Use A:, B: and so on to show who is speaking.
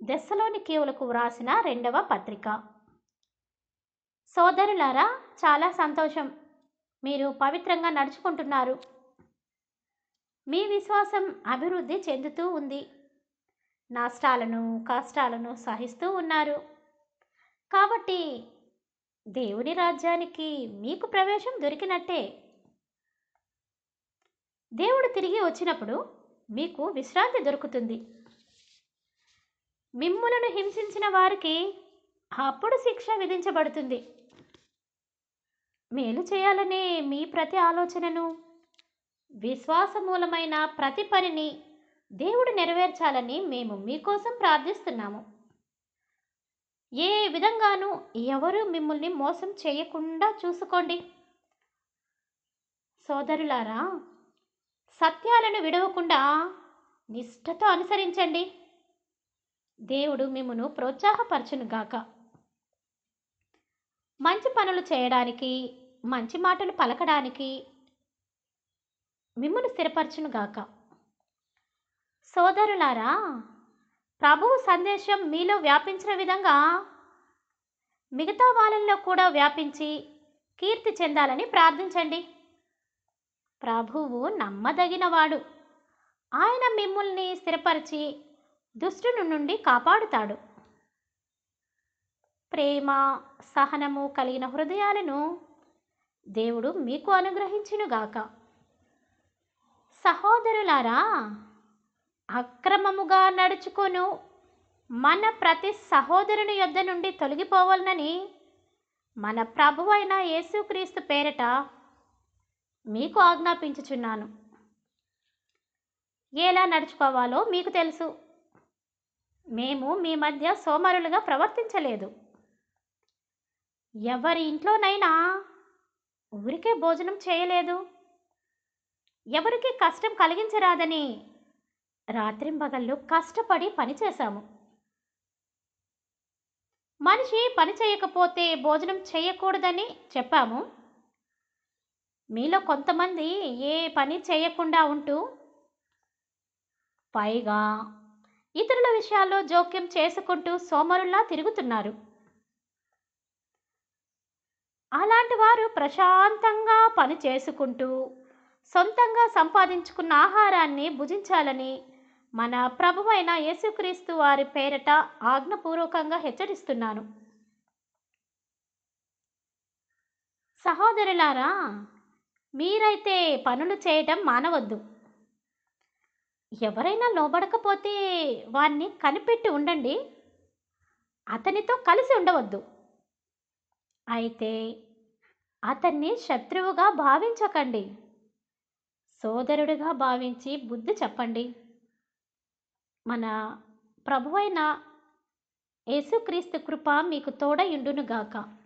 A: దెస్సలోనికీయులకు వ్రాసిన రెండవ పత్రిక. సోదరులారా, చాలా సంతోషం, మీరు పవిత్రంగా నడుచుకుంటున్నారు. మీ విశ్వాసం అభివృద్ధి చెందుతూ ఉంది. నష్టాలను కష్టాలను సహిస్తూ ఉన్నారు. కాబట్టి దేవుని రాజ్యానికి మీకు ప్రవేశం దొరికినట్టే. దేవుడు తిరిగి వచ్చినప్పుడు మీకు విశ్రాంతి దొరుకుతుంది. మిమ్ములను హింసించిన వారికి అప్పుడు శిక్ష విధించబడుతుంది. మేలు చేయాలనే మీ ప్రతి ఆలోచనను, విశ్వాసమూలమైన ప్రతి పనిని దేవుడు నెరవేర్చాలని మేము మీకోసం ప్రార్థిస్తున్నాము. ఏ విధంగానూ ఎవరు మిమ్మల్ని మోసం చేయకుండా చూసుకోండి. సోదరులారా, సత్యాలను విడవకుండా నిష్ఠతో అనుసరించండి. దేవుడు మిమ్మును ప్రోత్సాహపరచునుగాక. మంచి పనులు చేయడానికి, మంచి మాటలు పలకడానికి మిమ్మును స్థిరపరచునుగాక. సోదరులారా, ప్రభువు సందేశం మీలో వ్యాపించిన విధంగా మిగతా వాళ్ళల్లో కూడా వ్యాపించి కీర్తి చెందాలని ప్రార్థించండి. ప్రభువు నమ్మదగినవాడు. ఆయన మిమ్మల్ని స్థిరపరిచి దుష్టుని నుండి కాపాడుతాడు. ప్రేమ, సహనము కలిగిన హృదయాలను దేవుడు మీకు అనుగ్రహించునుగాక. సహోదరులారా, అక్రమముగా నడుచుకొను మన ప్రతి సహోదరుని యొద్ద నుండి తొలగిపోవాలనని మన ప్రభువైన యేసుక్రీస్తు పేరట మీకు ఆజ్ఞాపించుచున్నాను. ఎలా నడుచుకోవాలో మీకు తెలుసు. మేము మీ మధ్య సోమరులుగా ప్రవర్తించలేదు. ఎవరి ఇంట్లోనైనా ఊరికే భోజనం చేయలేదు. ఎవరికి కష్టం కలిగించరాదని రాత్రింబగళ్ళు కష్టపడి పనిచేశాము. మనిషి పని చేయకపోతే భోజనం చేయకూడదని చెప్పాము. మీలో కొంతమంది ఏ పని చేయకుండా ఉంటూ పైగా ఇతరుల విషయాల్లో జోక్యం చేసుకుంటూ సోమరుల్లా తిరుగుతున్నారు. అలాంటి వారు ప్రశాంతంగా పని చేసుకుంటూ సొంతంగా సంపాదించుకున్న ఆహారాన్ని భుజించాలని మన ప్రభువైన యేసుక్రీస్తు వారి పేరట ఆజ్ఞపూర్వకంగా హెచ్చరిస్తున్నాను. సహోదరులారా, మీరైతే పనులు చేయటం మానవద్దు. ఎవరైనా లోబడకపోతే వారిని కనిపెట్టి ఉండండి, అతనితో కలిసి ఉండవద్దు. అయితే అతన్ని శత్రువుగా భావించకండి, సోదరుడిగా భావించి బుద్ధి చెప్పండి. మన ప్రభువైన యేసుక్రీస్తు కృప మీకు తోడయుండునుగాక.